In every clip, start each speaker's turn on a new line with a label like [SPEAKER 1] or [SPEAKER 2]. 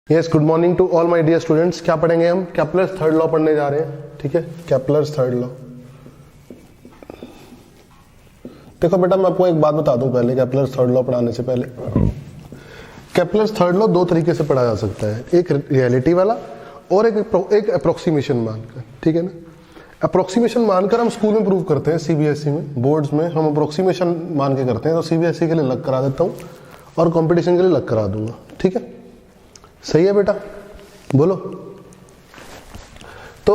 [SPEAKER 1] Yes, good morning to all my dear students. क्या पढ़ेंगे हम? केप्लर्स थर्ड लॉ पढ़ने जा रहे हैं। ठीक है, केप्लर्स थर्ड लॉ। देखो बेटा, मैं आपको एक बात बता दूं पहले, केप्लर्स थर्ड लॉ पढ़ाने से पहले। केप्लर्स थर्ड लॉ दो तरीके से पढ़ा जा सकता है, एक रियलिटी वाला और एक अप्रोक्सीमेशन मानकर। ठीक है ना, अप्रोक्सीमेशन मानकर हम स्कूल में प्रूव करते हैं, सीबीएसई में, बोर्ड्स में हम अप्रोक्सीमेशन मान के करते हैं। तो सीबीएसई के लिए अलग करा देता हूँ और कंपटीशन के लिए अलग करा दूंगा। ठीक है, सही है बेटा? बोलो। तो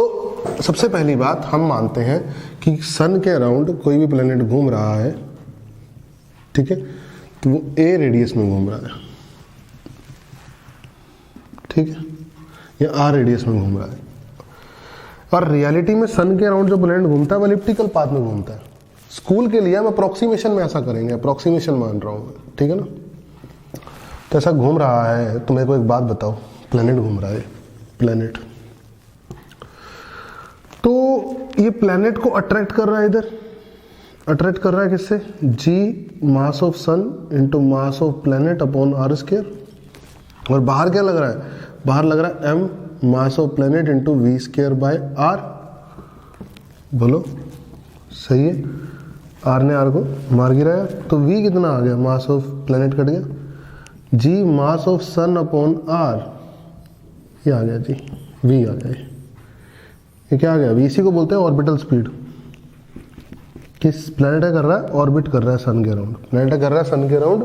[SPEAKER 1] सबसे पहली बात, हम मानते हैं कि सन के अराउंड कोई भी प्लेनेट घूम रहा है, ठीक है, तो वो ए रेडियस में घूम रहा है, ठीक है, या आर रेडियस में घूम रहा है। और रियलिटी में सन के अराउंड जो प्लेनेट घूमता है वो एलिप्टिकल पाथ में घूमता है। स्कूल के लिए हम अप्रोक्सीमेशन में ऐसा करेंगे, अप्रोक्सीमेशन मान रहा हूं मैं, ठीक है ना। तो ऐसा घूम रहा है, तो मेरे को एक बात बताओ, प्लेनेट घूम रहा है, प्लेनेट, तो ये प्लेनेट को अट्रैक्ट कर रहा है, इधर अट्रैक्ट कर रहा है किससे? G mass of sun into mass of planet upon R square. और बाहर क्या लग रहा है? बाहर लग रहा है M mass of planet into V square by R. बोलो, सही है? आर ने आर को मार गिराया, तो वी कितना आ गया? मास ऑफ प्लेनेट कट गया, G mass of sun upon R, ये आ गया जी, वी आ गया। ये क्या आ गया? वी, इसी को बोलते हैं ऑर्बिटल स्पीड। किस प्लैनेट कर रहा है? ऑर्बिट कर रहा है सन के अराउंड। प्लैनेट कर रहा है सन के अराउंड,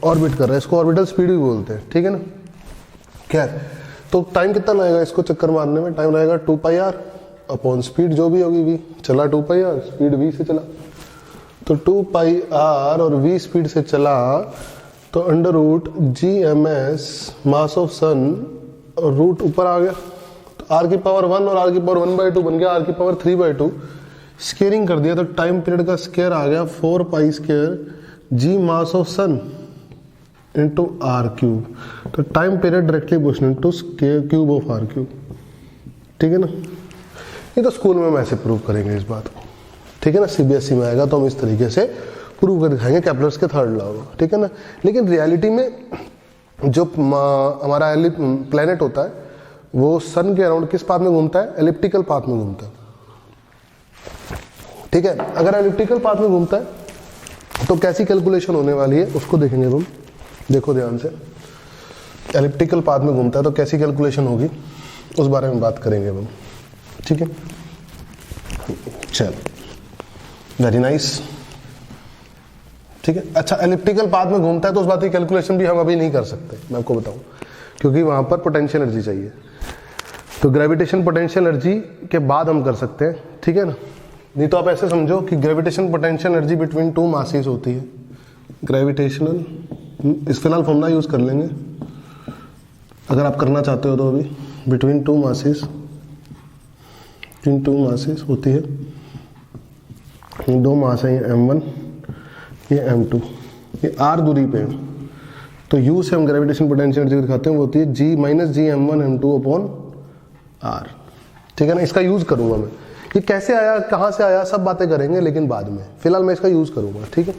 [SPEAKER 1] ऑर्बिट कर रहा है, इसको ऑर्बिटल स्पीड भी बोलते हैं। ठीक है ना। क्या है? तो टाइम कितना लगेगा इसको चक्कर मारने में? टाइम लगेगा 2 पाई आर अपॉन स्पीड जो भी होगी वी। चला 2 पाई आर, स्पीड वी से चला, तो 2 पाई आर और वी स्पीड से चला, तो under root G M S mass of sun, root ऊपर आ गया, तो आर की पावर 1 और आर की पावर 1/2 बन गया, आर की पावर 3/2। स्केयरिंग कर दिया तो टाइम पीरियड का स्केयर आ गया 4 pi square G mass of sun into R cube. तो time period directly proportional to square cube of R cube. ठीक है ना। ये तो स्कूल में हम ऐसे प्रूव करेंगे इस बात को। ठीक है ना। सीबीएसई में आएगा तो हम इस तरीके से प्रूव कर दिखाएंगे केप्लर्स के थर्ड लॉ को। ठीक है ना। लेकिन रियलिटी में जो हमारा प्लेनेट होता है वो सन के अराउंड किस पाथ में घूमता है? एलिप्टिकल पाथ में घूमता है। ठीक है। अगर एलिप्टिकल पाथ में घूमता है तो कैसी कैलकुलेशन होने वाली है उसको देखेंगे हम। देखो ध्यान से, एलिप्टिकल पाथ में घूमता है तो कैसी कैलकुलेशन होगी उस बारे में बात करेंगे हम। ठीक है, चल, वेरी नाइस। ठीक है। अच्छा, एलिप्टिकल पाथ में घूमता है तो उस बात की कैलकुलेशन भी हम अभी नहीं कर सकते, मैं आपको बताऊं, क्योंकि वहां पर पोटेंशियल एनर्जी चाहिए। तो ग्रेविटेशन पोटेंशियल एनर्जी के बाद हम कर सकते हैं। ठीक है ना। नहीं तो आप ऐसे समझो कि gravitation potential energy between 2 masses होती है। ग्रेविटेशनल, इस फिलहाल फॉर्मूला यूज कर लेंगे अगर आप करना चाहते हो तो। अभी बिटवीन 2 मासेस, होती है, 2 मास है, ये m1 ये m2, ये r दूरी पे है। तो u से हम ग्रेविटेशन पोटेंशियल एनर्जी दिखाते हैं, वो होती है g minus G m1 m2 upon r। ठीक है ना। इसका यूज करूंगा मैं। ये कैसे आया, कहाँ से आया, सब बातें करेंगे लेकिन बाद में। फिलहाल मैं इसका यूज करूंगा। ठीक है,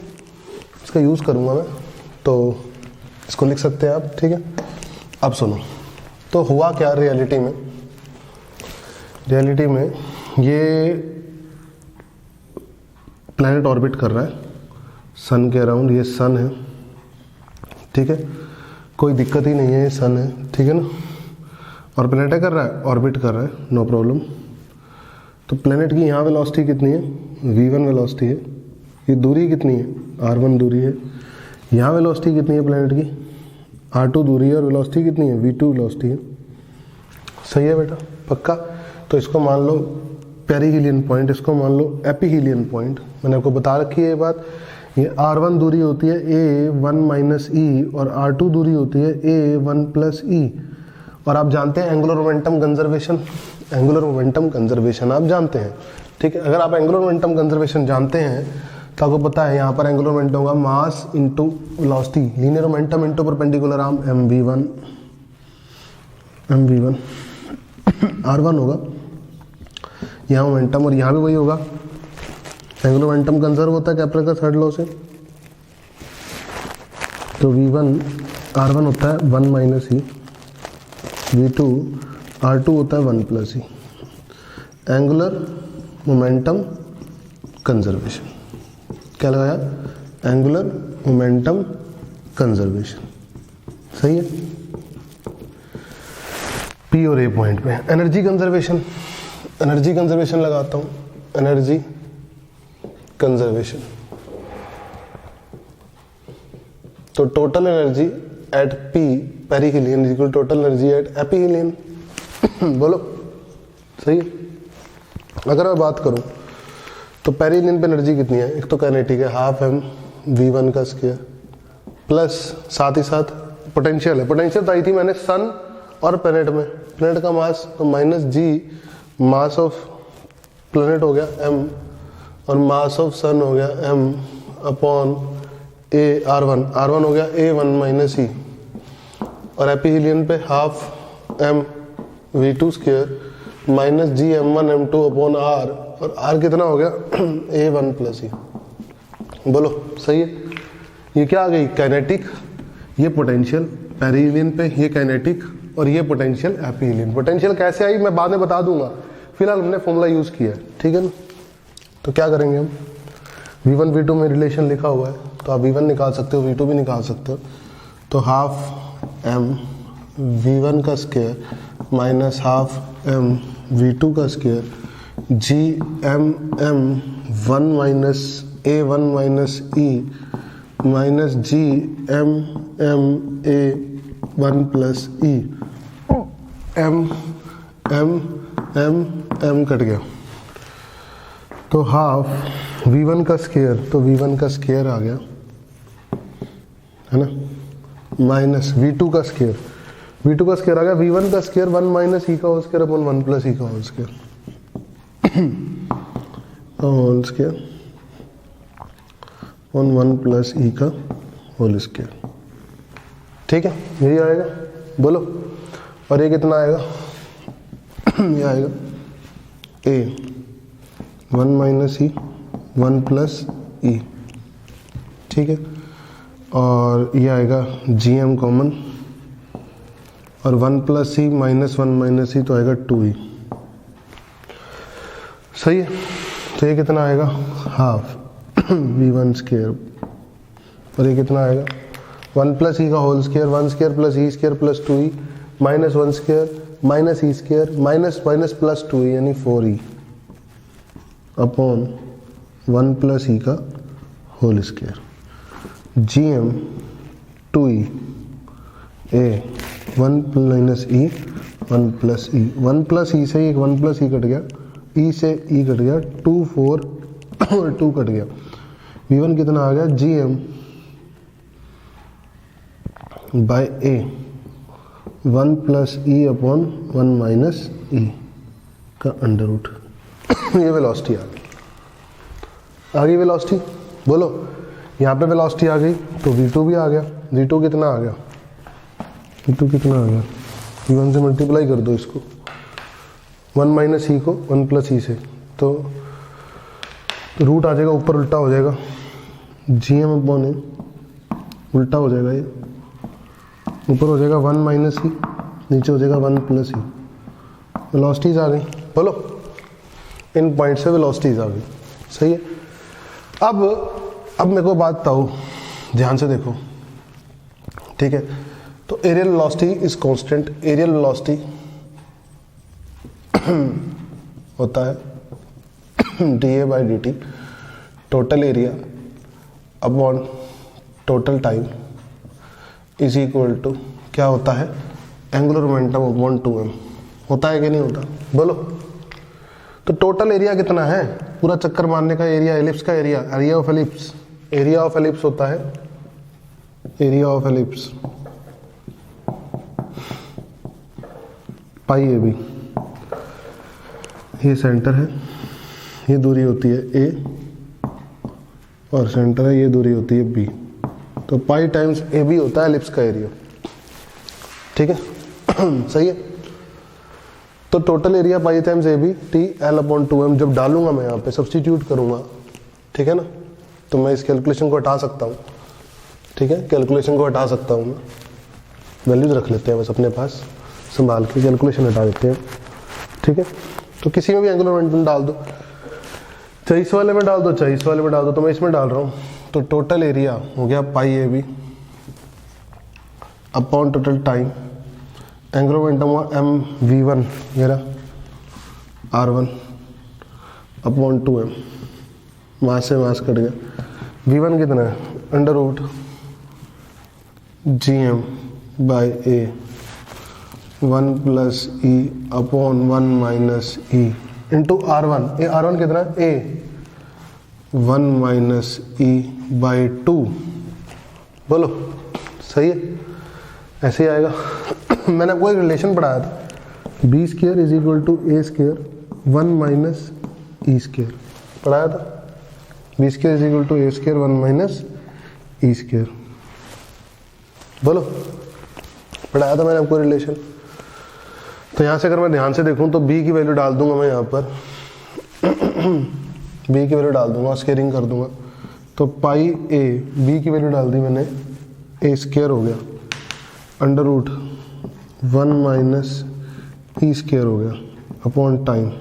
[SPEAKER 1] इसका यूज करूंगा मैं, तो इसको लिख सकते हैं आप। ठीक है। अब सुनो, तो हुआ क्या रियलिटी में? रियलिटी में ये प्लैनेट ऑर्बिट कर रहा है सन के अराउंड, ये सन है। ठीक है, कोई दिक्कत ही नहीं है, ये सन है। ठीक है ना। और प्लैनेट कर रहा है, ऑर्बिट कर रहा है, नो प्रॉब्लम। तो प्लैनेट की यहाँ वेलोसिटी कितनी है? v1 वेलोसिटी है। ये दूरी कितनी है? r1 दूरी है। यहाँ वेलोसिटी कितनी है प्लैनेट की? r2 दूरी है। और वेलोसिटी कितनी है? v2 वेलोसिटी है। सही है बेटा? पक्का? तो इसको मान लो पेरीहीलियन पॉइंट, इसको मान लो एपीहीलियन पॉइंट। मैंने आपको बता रखी है ये बात। ये r1 दूरी होती है a1 माइनस ई, और r2 दूरी होती है a1 प्लस ई। और आप जानते हैं angular momentum conservation, angular momentum conservation आप जानते हैं। ठीक है। अगर आप एंगुलर मोमेंटम कंजर्वेशन जानते हैं तो आपको पता है यहाँ पर एंगुलर मोमेंटम होगा mass into velocity, linear momentum into perpendicular arm, mv1 r1 होगा यहाँ मोमेंटम, और यहाँ भी वही होगा। एंगुलर मोमेंटम कंजर्व होता है केप्लर का थर्ड लॉ से। तो v1 r1 होता है 1 माइनस ई v2 r2 होता है 1 plus e. Angular momentum conservation, क्या लगाया? एंगुलर मोमेंटम कंजर्वेशन, सही है। पी और ए पॉइंट पे एनर्जी कंजर्वेशन, एनर्जी कंजर्वेशन लगाता हूं, एनर्जी कंजर्वेशन। तो total energy at P perihelion equal total energy at aphelion. बोलो, सही है। अगर मैं बात करूं तो पेरिहिलियन पे एनर्जी कितनी है? एक तो काइनेटिक है, हाफ एम v1 का स्क्वायर, प्लस साथ ही साथ पोटेंशियल है। पोटेंशियल बताई थी मैंने सन और प्लेनेट में, प्लेनेट का मास तो minus G mass of planet हो गया m, और मास ऑफ सन हो गया m अपॉन a r1 हो गया a1 माइनस ई, और एपिहिलियन पे half m v2 square minus G m1 m2 upon r, और r कितना हो गया? a1 प्लस ई। बोलो, सही है। ये क्या आ गई? काइनेटिक, ये पोटेंशियल पेरिहिलियन पे, ये काइनेटिक और ये पोटेंशियल एपिहिलियन। पोटेंशियल कैसे आई मैं बाद में बता दूंगा, फिलहाल हमने फॉर्मूला यूज किया है, ठीक है ना। तो क्या करेंगे हम, v1 v2 में रिलेशन लिखा हुआ है तो आप v1 निकाल सकते हो, v2 भी निकाल सकते हो। तो हाफ m v1 का square minus half m v2 का square G m 1 minus a1 minus e minus G m a1 plus e, m cut गया तो हाफ v1 का स्क्वायर, तो v1 का स्क्वायर आ गया है ना, माइनस v2 का स्क्वायर, v2 का स्क्वायर आ गया, v1 का स्क्वायर 1 माइनस ई का whole square upon 1 plus e का whole square whole square on 1 plus e का होल स्क्वायर, ठीक है। यही आएगा, बोलो। और ये कितना आएगा? ये आएगा a 1 माइनस ई 1 प्लस ई, ठीक है। और ये आएगा जी एम कॉमन, और 1 प्लस ई माइनस 1 माइनस ई तो आएगा 2e, सही है। तो ये कितना आएगा? हाफ v1 स्क्वायर, और ये कितना आएगा? 1 प्लस ई का whole square, 1 square plus e square plus 2e minus 1 square minus ई square minus minus plus 2e यानी 4e अपॉन 1 प्लस ई का whole square, G M 2e a 1 minus e 1 plus e, 1 plus e से 1 plus ई cut गया, ई से ई cut गया, 2 4 और 2 cut गया, v1 कितना आ गया? जी एम बाय ए 1 plus e upon 1 minus e का अंडर रूट। ये वेलोसिटी आ गई वेलोसिटी, बोलो। यहाँ पे वेलोसिटी आ गई तो v2 भी आ गया, v2 कितना आ गया? v2 कितना आ गया? v1 से मल्टीप्लाई कर दो इसको, 1 माइनस ई को 1 प्लस ई से, तो रूट आ जाएगा ऊपर, उल्टा हो जाएगा, जी एम अपॉन ए उल्टा हो जाएगा, ये ऊपर हो जाएगा 1 माइनस ई, नीचे हो जाएगा 1 प्लस ई। वेलोसिटीज आ गई, बोलो। इन पॉइंट से वेलोसिटीज आ गई, सही है। अब मेरे को बात बताओ, ध्यान से देखो, ठीक है। तो areal velocity is constant, areal velocity होता है dA by dt total area upon total time is equal to क्या होता है? Angular momentum upon 2m। होता है कि नहीं होता, बोलो। तो टोटल एरिया कितना है? पूरा चक्कर मारने का एरिया, एलिप्स का area, area of ellipse, area of ellipse होता है, area of ellipse pi A B. ये सेंटर है, ये दूरी होती है a, और सेंटर है, ये दूरी होती है b। तो पाई टाइम्स ए बी होता है एलिप्स का एरिया, ठीक है। सही है। तो total area pi times A B T L upon 2m। जब डालूंगा मैं यहाँ पे सब्सटीट्यूट करूंगा, ठीक है ना, तो मैं इस कैलकुलेशन को हटा सकता हूँ, ठीक है। कैलकुलेशन को हटा सकता हूँ मैं, वैल्यूज रख लेते हैं बस अपने पास, संभाल के कैलकुलेशन हटा देते हैं, ठीक है। तो किसी में भी एंगुलर मोमेंटम डाल दो, चाहे इस वाले में डाल दो चाहे इस वाले में डाल दो, तो मैं इसमें डाल रहा हूँ। तो टोटल एरिया हो गया pi A B upon total time, angular momentum हुआ एम वी वन मेरा R one upon 2m, mass से मास कट गया, वी वन कितना है under root G M by A 1 plus e upon 1 minus e into R one. A R one कितना है ए 1 minus E by 2, बोलो सही है, ऐसे ही आएगा। मैंने आपको एक रिलेशन पढ़ाया था, B square is equal to A square 1 minus E square पढ़ाया था, B square is equal to A square 1 minus E square, बोलो पढ़ाया था मैंने आपको रिलेशन। तो यहाँ से अगर मैं ध्यान से देखूँ तो b की वैल्यू डाल दूंगा मैं यहाँ पर b की वैल्यू डाल दूंगा, स्केयरिंग कर दूंगा, तो पाई a b की वैल्यू डाल दी मैंने, a स्क्वायर हो गया अंडर रूट 1 माइनस ई स्क्वायर हो गया upon time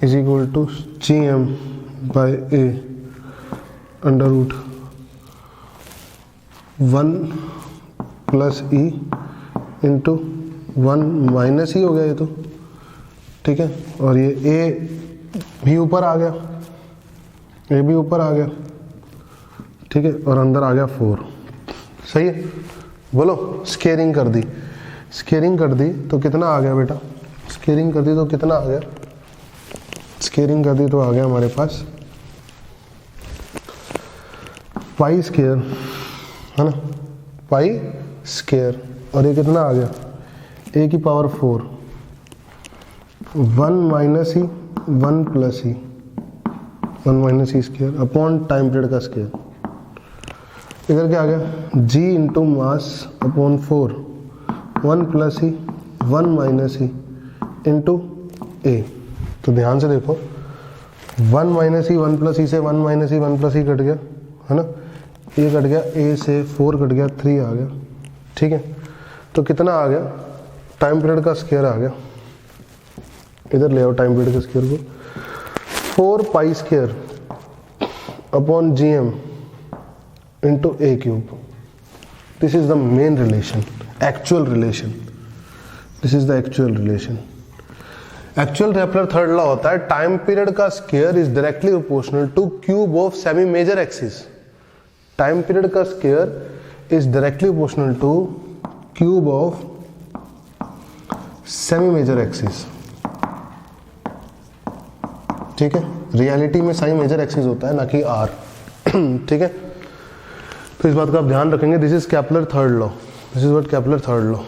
[SPEAKER 1] is equal to G M by a under root 1 plus e into 1 minus ही हो गया ये तो, ठीक है। और ये ए भी ऊपर आ गया, ए भी ऊपर आ गया, ठीक है, और अंदर आ गया 4, सही है। बोलो स्केयरिंग कर दी, स्केयरिंग कर दी तो कितना आ गया बेटा, स्केयरिंग कर दी तो कितना आ गया, स्केयरिंग कर दी तो आ गया हमारे पास पाई स्क्वायर, है ना, पाई स्क्वायर, और ये कितना आ गया ए की power 4 1 minus e 1 plus e 1 minus ई स्क्वायर अपॉन टाइम पीरियड का स्क्वायर, इधर क्या आ गया g into mass upon 4 1 plus e 1 minus e into A. तो ध्यान से देखो 1 माइनस ई 1 प्लस ई से 1 माइनस ई 1 प्लस ई कट गया, है ना, ये कट गया, ए से 4 कट गया, 3 आ गया, ठीक है। तो कितना आ गया टाइम पीरियड का स्क्वायर आ गया, इधर ले आओ टाइम पीरियड के स्क्वायर को, 4 pi square upon G M into A cube. This is the main relation, actual relation, this is the actual relation. Actual Kepler third law होता है टाइम पीरियड का square is directly proportional to cube of semi major axis. Time period का square is directly proportional to cube of semi major axis, ठीक है। Reality में semi major axis होता है ना कि आर, ठीक है। तो इस बात का आप ध्यान रखेंगे, this is Kepler third law, this is what Kepler third law.